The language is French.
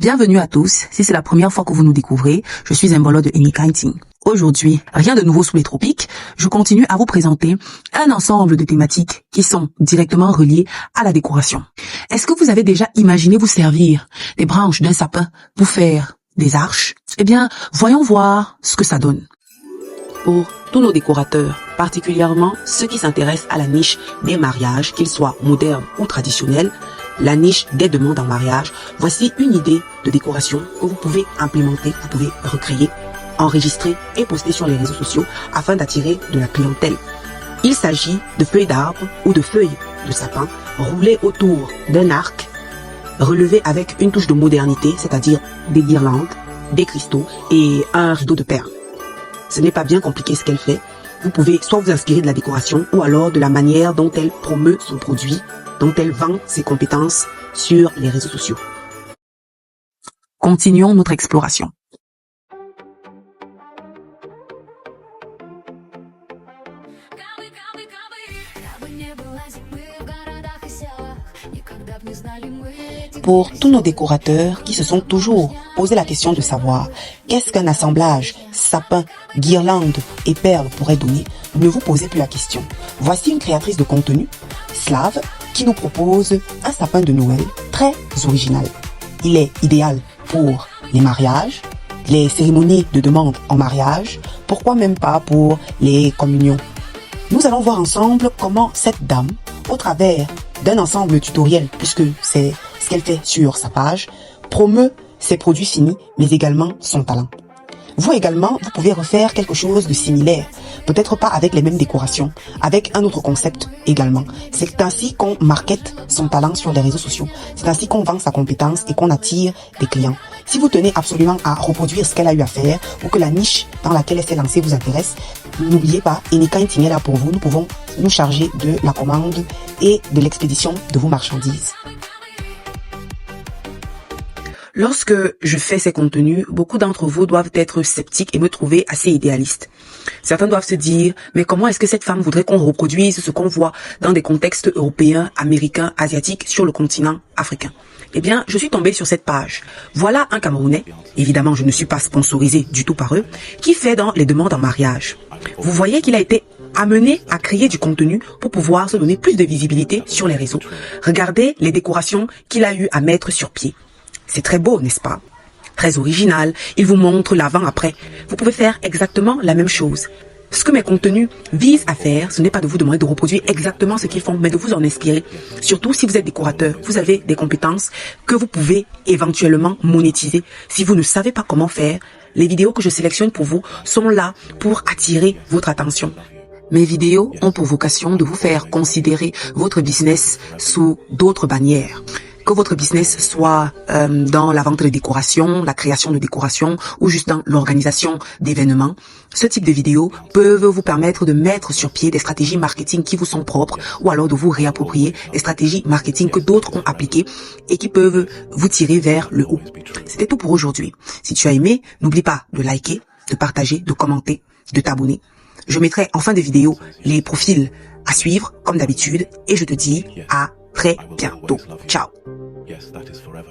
Bienvenue à tous, si c'est la première fois que vous nous découvrez, je suis Mbolo de Anykind. Aujourd'hui, rien de nouveau sous les tropiques, je continue à vous présenter un ensemble de thématiques qui sont directement reliées à la décoration. Est-ce que vous avez déjà imaginé vous servir des branches d'un sapin pour faire des arches? Eh bien, voyons voir ce que ça donne. Pour tous nos décorateurs, particulièrement ceux qui s'intéressent à la niche des mariages, qu'ils soient modernes ou traditionnels, la niche des demandes en mariage, voici une idée de décoration que vous pouvez implémenter, vous pouvez recréer, enregistrer et poster sur les réseaux sociaux afin d'attirer de la clientèle. Il s'agit de feuilles d'arbres ou de feuilles de sapin roulées autour d'un arc, relevées avec une touche de modernité, c'est-à-dire des guirlandes, des cristaux et un rideau de perles. Ce n'est pas bien compliqué ce qu'elle fait. Vous pouvez soit vous inspirer de la décoration ou alors de la manière dont elle promeut son produit, dont elle vend ses compétences sur les réseaux sociaux. Continuons notre exploration. Pour tous nos décorateurs qui se sont toujours posé la question de savoir qu'est-ce qu'un assemblage sapin, guirlande et perles pourrait donner, ne vous posez plus la question. Voici une créatrice de contenu, Slave, qui nous propose un sapin de Noël très original. Il est idéal pour les mariages, les cérémonies de demande en mariage, pourquoi même pas pour les communions. Nous allons voir ensemble comment cette dame, au travers d'un ensemble tutoriel, puisque c'est ce qu'elle fait sur sa page, promeut ses produits finis, mais également son talent. Vous également, vous pouvez refaire quelque chose de similaire, peut-être pas avec les mêmes décorations, avec un autre concept également. C'est ainsi qu'on markete son talent sur les réseaux sociaux. C'est ainsi qu'on vend sa compétence et qu'on attire des clients. Si vous tenez absolument à reproduire ce qu'elle a eu à faire ou que la niche dans laquelle elle s'est lancée vous intéresse, n'oubliez pas, Anykind est là pour vous. Nous pouvons nous charger de la commande et de l'expédition de vos marchandises. Lorsque je fais ces contenus, beaucoup d'entre vous doivent être sceptiques et me trouver assez idéaliste. Certains doivent se dire, mais comment est-ce que cette femme voudrait qu'on reproduise ce qu'on voit dans des contextes européens, américains, asiatiques sur le continent africain? Eh bien, je suis tombée sur cette page. Voilà un Camerounais, évidemment je ne suis pas sponsorisée du tout par eux, qui fait dans les demandes en mariage. Vous voyez qu'il a été amené à créer du contenu pour pouvoir se donner plus de visibilité sur les réseaux. Regardez les décorations qu'il a eu à mettre sur pied. C'est très beau, n'est-ce pas? Très original. Il vous montre l'avant-après. Vous pouvez faire exactement la même chose. Ce que mes contenus visent à faire, ce n'est pas de vous demander de reproduire exactement ce qu'ils font, mais de vous en inspirer. Surtout si vous êtes décorateur, vous avez des compétences que vous pouvez éventuellement monétiser. Si vous ne savez pas comment faire, les vidéos que je sélectionne pour vous sont là pour attirer votre attention. Mes vidéos ont pour vocation de vous faire considérer votre business sous d'autres bannières. Que votre business soit dans la vente de décoration, la création de décoration ou juste dans l'organisation d'événements, ce type de vidéos peuvent vous permettre de mettre sur pied des stratégies marketing qui vous sont propres ou alors de vous réapproprier des stratégies marketing que d'autres ont appliquées et qui peuvent vous tirer vers le haut. C'était tout pour aujourd'hui. Si tu as aimé, n'oublie pas de liker, de partager, de commenter, de t'abonner. Je mettrai en fin de vidéo les profils à suivre comme d'habitude et je te dis à très bientôt. Ciao. Yes, that is forever.